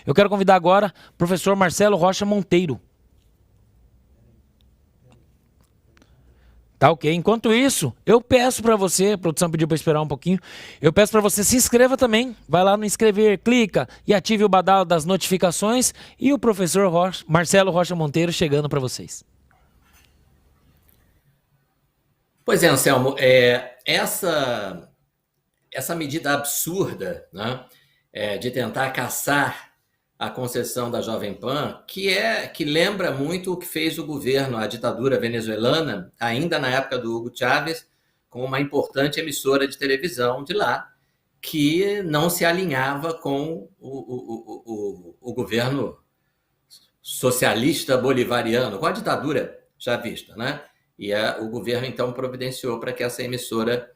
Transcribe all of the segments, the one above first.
Eu quero convidar agora o professor Marcelo Rocha Monteiro. Tá ok. Enquanto isso, eu peço para você, a produção pediu para esperar um pouquinho, eu peço para você se inscreva também. Vai lá no inscrever, clica e ative o badalo das notificações e o professor Marcelo Rocha Monteiro chegando para vocês. Pois é, Anselmo, essa medida absurda, né, de tentar caçar a concessão da Jovem Pan, que lembra muito o que fez o governo, a ditadura venezuelana, ainda na época do Hugo Chávez, com uma importante emissora de televisão de lá, que não se alinhava com o governo socialista bolivariano, com a ditadura chavista, né? E o governo, então, providenciou para que essa emissora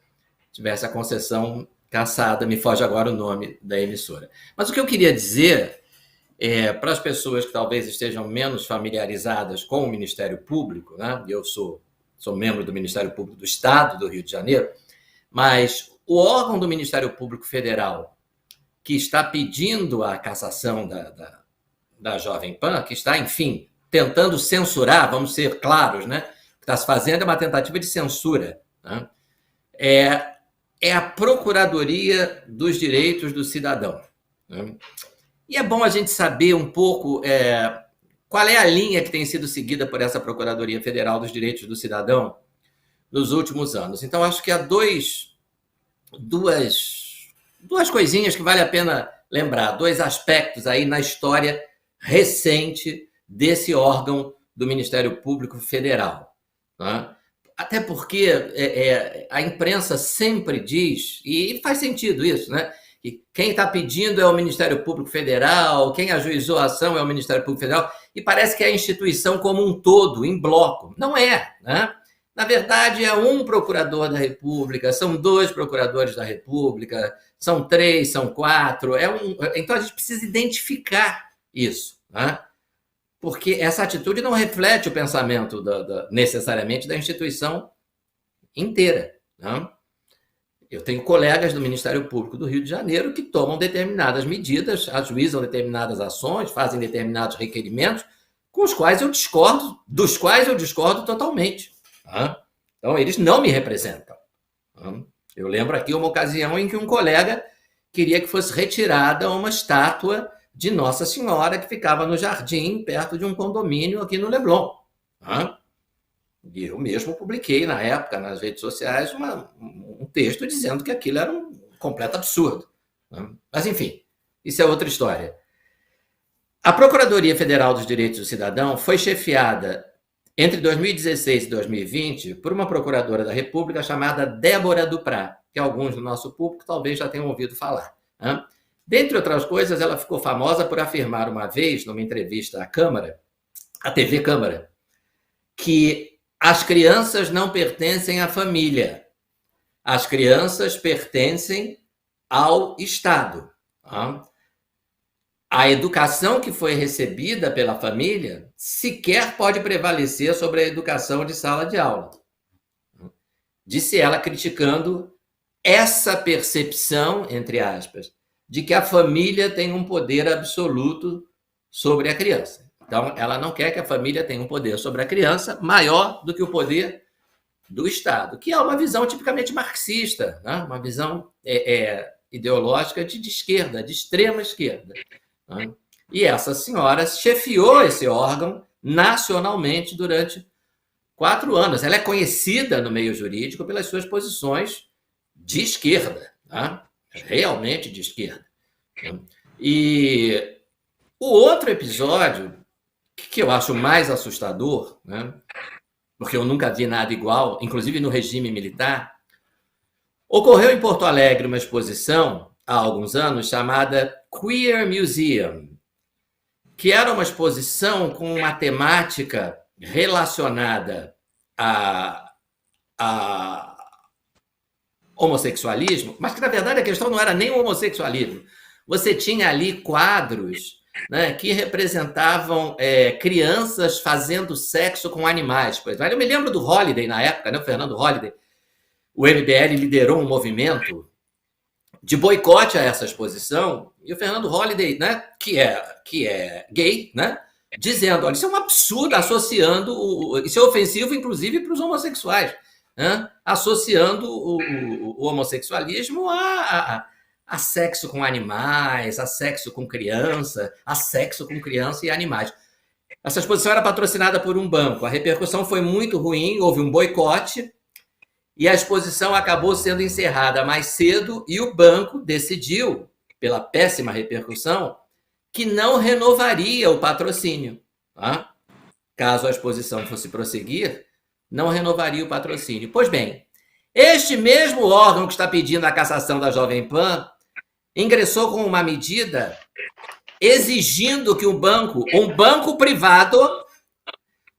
tivesse a concessão cassada. Me foge agora o nome da emissora. Mas o que eu queria dizer para as pessoas que talvez estejam menos familiarizadas com o Ministério Público, né? Eu sou membro do Ministério Público do Estado do Rio de Janeiro, mas o órgão do Ministério Público Federal que está pedindo a cassação da Jovem Pan, que está, enfim, tentando censurar, vamos ser claros, né? O que está se fazendo é uma tentativa de censura, né? É a Procuradoria dos Direitos do Cidadão, né? E é bom a gente saber um pouco qual é a linha que tem sido seguida por essa Procuradoria Federal dos Direitos do Cidadão nos últimos anos. Então, acho que há duas coisinhas que vale a pena lembrar, dois aspectos aí na história recente desse órgão do Ministério Público Federal, né? Até porque a imprensa sempre diz, e faz sentido isso, né? Que quem está pedindo é o Ministério Público Federal, quem ajuizou a ação é o Ministério Público Federal, e parece que é a instituição como um todo, em bloco. Não é, né? Na verdade, é um procurador da República, são 2 procuradores da República, são 3, são 4. Então, a gente precisa identificar isso, né? Porque essa atitude não reflete o pensamento necessariamente da instituição inteira, né? Eu tenho colegas do Ministério Público do Rio de Janeiro que tomam determinadas medidas, ajuizam determinadas ações, fazem determinados requerimentos, dos quais eu discordo totalmente, né? Então, eles não me representam, né? Eu lembro aqui uma ocasião em que um colega queria que fosse retirada uma estátua de Nossa Senhora que ficava no jardim, perto de um condomínio aqui no Leblon, né? E eu mesmo publiquei, na época, nas redes sociais, um texto dizendo que aquilo era um completo absurdo, né? Mas, enfim, isso é outra história. A Procuradoria Federal dos Direitos do Cidadão foi chefiada entre 2016 e 2020 por uma procuradora da República chamada Débora Duprá, que alguns do nosso público talvez já tenham ouvido falar, né? Dentre outras coisas, ela ficou famosa por afirmar uma vez, numa entrevista à Câmara, à TV Câmara, que as crianças não pertencem à família. As crianças pertencem ao Estado, tá? A educação que foi recebida pela família sequer pode prevalecer sobre a educação de sala de aula. Disse ela, criticando essa percepção, entre aspas, de que a família tem um poder absoluto sobre a criança. Então, ela não quer que a família tenha um poder sobre a criança maior do que o poder do Estado, que é uma visão tipicamente marxista, né? Uma visão ideológica de esquerda, de extrema esquerda, né? E essa senhora chefiou esse órgão nacionalmente durante 4 anos. Ela é conhecida no meio jurídico pelas suas posições de esquerda, né? Realmente de esquerda. E o outro episódio, que eu acho mais assustador, né? Porque eu nunca vi nada igual, inclusive no regime militar, ocorreu em Porto Alegre uma exposição, há alguns anos, chamada Queer Museum, que era uma exposição com uma temática relacionada a homossexualismo, mas que, na verdade, a questão não era nem o homossexualismo. Você tinha ali quadros, né, que representavam crianças fazendo sexo com animais. Pois. Eu me lembro do Holliday na época, né, o Fernando Holliday. O MBL liderou um movimento de boicote a essa exposição, e o Fernando Holliday, né, que é gay, né, dizendo, olha, isso é um absurdo, associando, isso é ofensivo, inclusive, para os homossexuais, né, associando o homossexualismo a sexo com animais, a sexo com criança e animais. Essa exposição era patrocinada por um banco, a repercussão foi muito ruim, houve um boicote, e a exposição acabou sendo encerrada mais cedo e o banco decidiu, pela péssima repercussão, que não renovaria o patrocínio. Tá? Caso a exposição fosse prosseguir, não renovaria o patrocínio. Pois bem, este mesmo órgão que está pedindo a cassação da Jovem Pan ingressou com uma medida exigindo que um banco privado,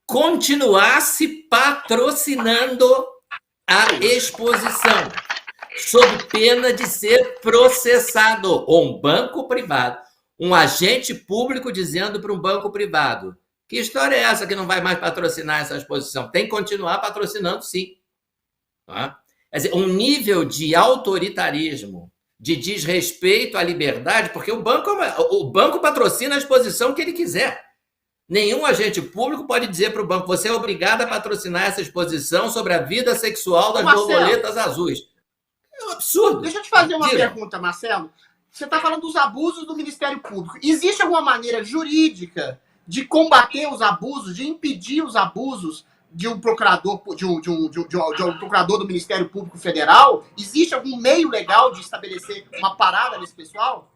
continuasse patrocinando a exposição, sob pena de ser processado. Um banco privado, um agente público dizendo para um banco privado, que história é essa que não vai mais patrocinar essa exposição? Tem que continuar patrocinando, sim. Tá? Quer dizer, um nível de autoritarismo, de desrespeito à liberdade, porque o banco patrocina a exposição que ele quiser. Nenhum agente público pode dizer para o banco, você é obrigado a patrocinar essa exposição sobre a vida sexual das borboletas azuis. É um absurdo. Deixa eu te fazer uma pergunta, Marcelo. Você está falando dos abusos do Ministério Público. Existe alguma maneira jurídica de combater os abusos, de impedir os abusos de um procurador, de um procurador do Ministério Público Federal? Existe algum meio legal de estabelecer uma parada nesse pessoal?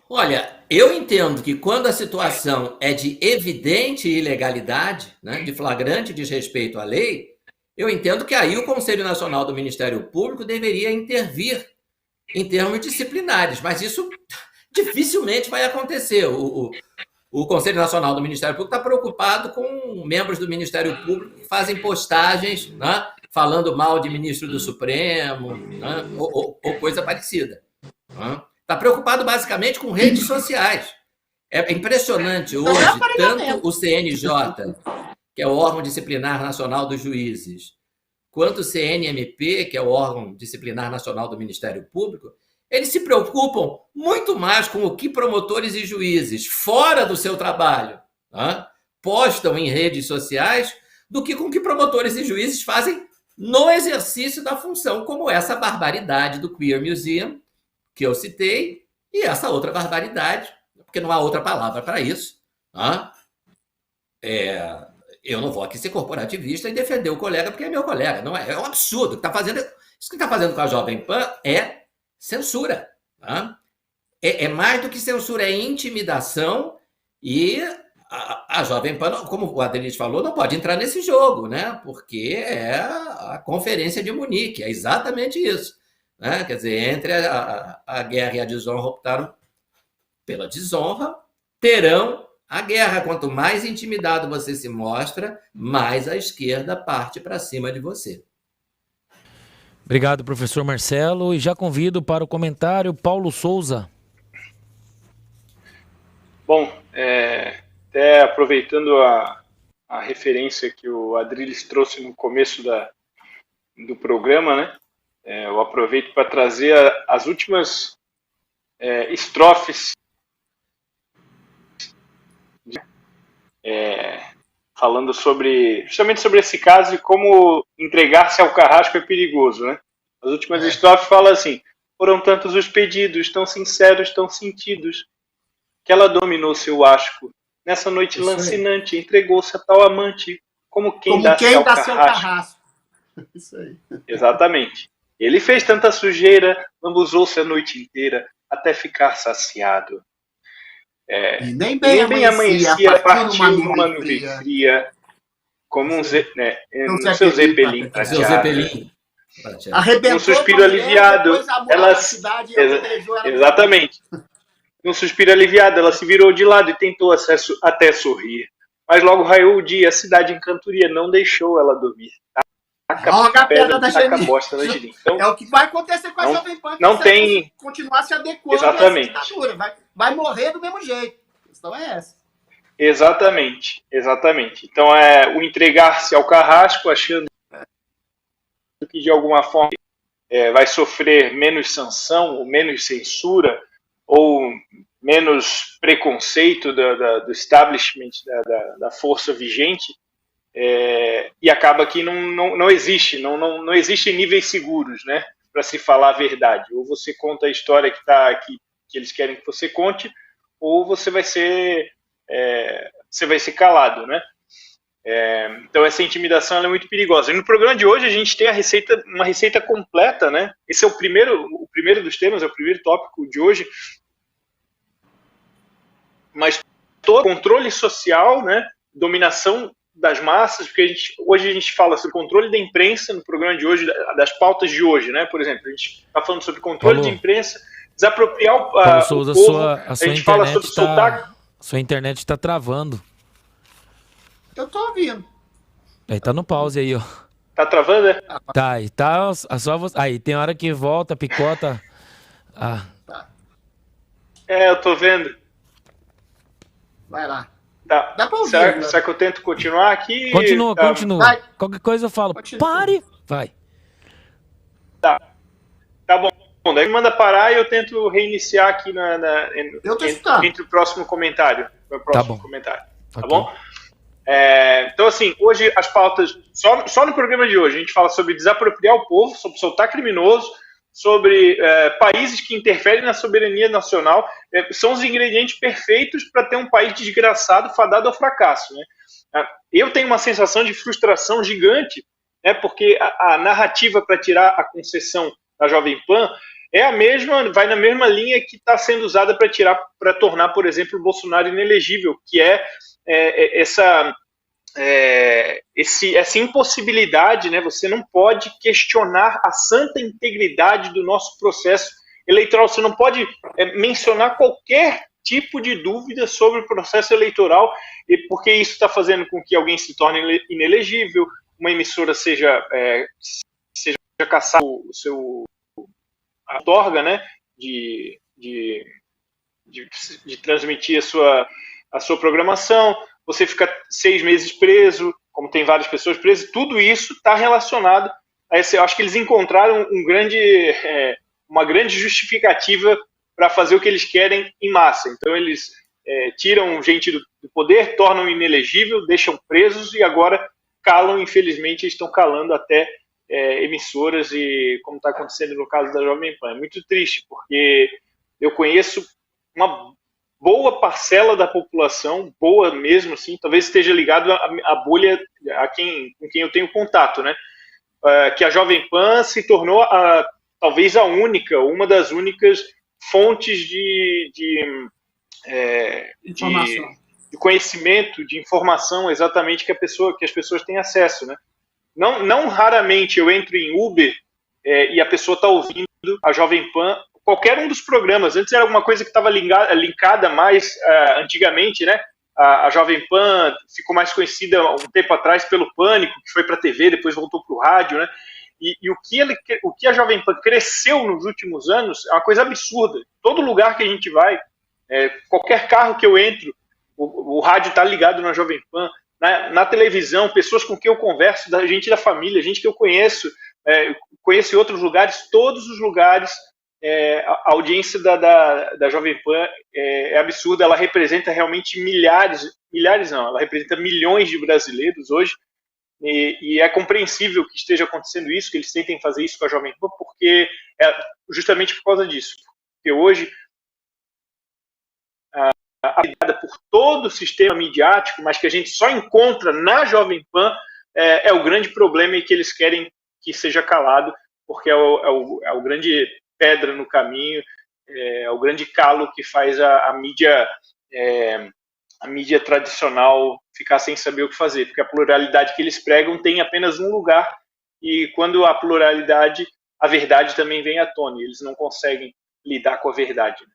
Olha, eu entendo que quando a situação é de evidente ilegalidade, né, de flagrante desrespeito à lei, eu entendo que aí o Conselho Nacional do Ministério Público deveria intervir em termos disciplinares, mas isso dificilmente vai acontecer. O Conselho Nacional do Ministério Público está preocupado com membros do Ministério Público que fazem postagens, né, falando mal de ministro do Supremo, né, ou coisa parecida. Né? Está preocupado basicamente com redes sociais. É impressionante hoje, tanto o CNJ, que é o órgão disciplinar nacional dos juízes, quanto o CNMP, que é o órgão disciplinar nacional do Ministério Público, eles se preocupam muito mais com o que promotores e juízes, fora do seu trabalho, né, postam em redes sociais, do que com o que promotores e juízes fazem no exercício da função, como essa barbaridade do Queer Museum, que eu citei, e essa outra barbaridade, porque não há outra palavra para isso. Né? Eu não vou aqui ser corporativista e defender o colega porque é meu colega. Não é um absurdo. Isso que está fazendo com a Jovem Pan é censura. Né? É mais do que censura, é intimidação, e a Jovem Pan, como o Adriles falou, não pode entrar nesse jogo, né? Porque é a Conferência de Munique, é exatamente isso. Né? Quer dizer, entre a guerra e a desonra optaram pela desonra, terão a guerra. Quanto mais intimidado você se mostra, mais a esquerda parte para cima de você. Obrigado, professor Marcelo. E já convido para o comentário Paulo Souza. Bom, até aproveitando a referência que o Adriles trouxe no começo do programa, né? Eu aproveito para trazer as últimas estrofes falando justamente sobre esse caso e como entregar-se ao carrasco é perigoso, né? As últimas estrofes falam assim: foram tantos os pedidos, tão sinceros, tão sentidos, que ela dominou seu asco. Nessa noite lancinante, entregou-se a tal amante, como quem dá-se ao carrasco. Isso aí. Exatamente. Ele fez tanta sujeira, lambuzou-se a noite inteira, até ficar saciado. E nem bem amanhecia, partiu numa nuvem fria, como no seu zeppelin prateado. Um suspiro aliviado, exatamente. Num suspiro aliviado, ela se virou de lado e tentou até sorrir. Mas logo raiou o dia, a cidade em cantoria não deixou ela dormir. Joga a pedra da Geni. Então, é o que vai acontecer com a Jovem Pan. Não tem... continuar se adequando exatamente. à ditadura. Vai morrer do mesmo jeito. A questão é essa. Exatamente. Então, o entregar-se ao carrasco, achando que de alguma forma vai sofrer menos sanção, ou menos censura, ou menos preconceito do establishment, da força vigente, e acaba que não existem níveis seguros, né, para se falar a verdade. Ou você conta a história que eles querem que você conte, ou você vai ser calado, né? Então essa intimidação é muito perigosa. E no programa de hoje a gente tem uma receita completa, né? Esse é o primeiro dos temas, é o primeiro tópico de hoje. Mas todo controle social, né? Dominação das massas, porque hoje a gente fala sobre controle da imprensa no programa de hoje, das pautas de hoje, né? Por exemplo, a gente está falando sobre controle de imprensa, desapropriar o Souza, o povo, a sua gente fala sobre sua internet está travando. Eu tô ouvindo. Aí tá no pause aí, ó. Tá travando, né? Tá, aí tá só você. Aí tem hora que volta, picota. Eu tô vendo. Vai lá. Tá. Dá pra ouvir. Será que eu tento continuar aqui? Continua. Vai. Qualquer coisa eu falo. Continua. Pare! Vai. Tá bom. Daí manda parar e eu tento reiniciar aqui entre o próximo comentário. Comentário. Tá Okay. Bom? Então, assim, hoje as pautas, só no programa de hoje, a gente fala sobre desapropriar o povo, sobre soltar criminoso, sobre países que interferem na soberania nacional. São os ingredientes perfeitos para ter um país desgraçado, fadado ao fracasso, né? Eu tenho uma sensação de frustração gigante, né, porque a narrativa para tirar a concessão da Jovem Pan é a mesma, vai na mesma linha que está sendo usada para tornar, por exemplo, o Bolsonaro inelegível, que essa impossibilidade, né? Você não pode questionar a santa integridade do nosso processo eleitoral, você não pode mencionar qualquer tipo de dúvida sobre o processo eleitoral, porque isso está fazendo com que alguém se torne inelegível, uma emissora seja caçada o seu outorga, né, de transmitir a sua programação, você fica 6 meses preso, como tem várias pessoas presas, tudo isso está relacionado a esse. Eu acho que eles encontraram uma grande justificativa para fazer o que eles querem em massa. Então eles tiram gente do poder, tornam inelegível, deixam presos e agora calam, infelizmente, estão calando até emissoras, e como está acontecendo no caso da Jovem Pan. É muito triste, porque eu conheço uma boa parcela da população, boa mesmo, assim, talvez esteja ligado à bolha com quem eu tenho contato, né? Que a Jovem Pan se tornou talvez uma das únicas fontes de conhecimento, de informação, exatamente, que as pessoas têm acesso, né? Não raramente eu entro em Uber e a pessoa está ouvindo a Jovem Pan, qualquer um dos programas. Antes era alguma coisa que estava linkada mais antigamente, né? A Jovem Pan ficou mais conhecida um tempo atrás pelo Pânico, que foi para a TV, depois voltou para o rádio, né? E o que a Jovem Pan cresceu nos últimos anos é uma coisa absurda. Todo lugar que a gente vai, qualquer carro que eu entro, o rádio está ligado na Jovem Pan. Na televisão, pessoas com quem eu converso, gente da família, gente que eu conheço em outros lugares, todos os lugares, a audiência da Jovem Pan é absurda. Ela representa realmente ela representa milhões de brasileiros hoje, e é compreensível que esteja acontecendo isso, que eles tentem fazer isso com a Jovem Pan, porque justamente por causa disso, porque hoje por todo o sistema midiático, mas que a gente só encontra na Jovem Pan, é o grande problema, e que eles querem que seja calado, porque é o grande pedra no caminho, é o grande calo que faz a mídia tradicional ficar sem saber o que fazer, porque a pluralidade que eles pregam tem apenas um lugar, e quando a pluralidade, a verdade também vem à tona, e eles não conseguem lidar com a verdade.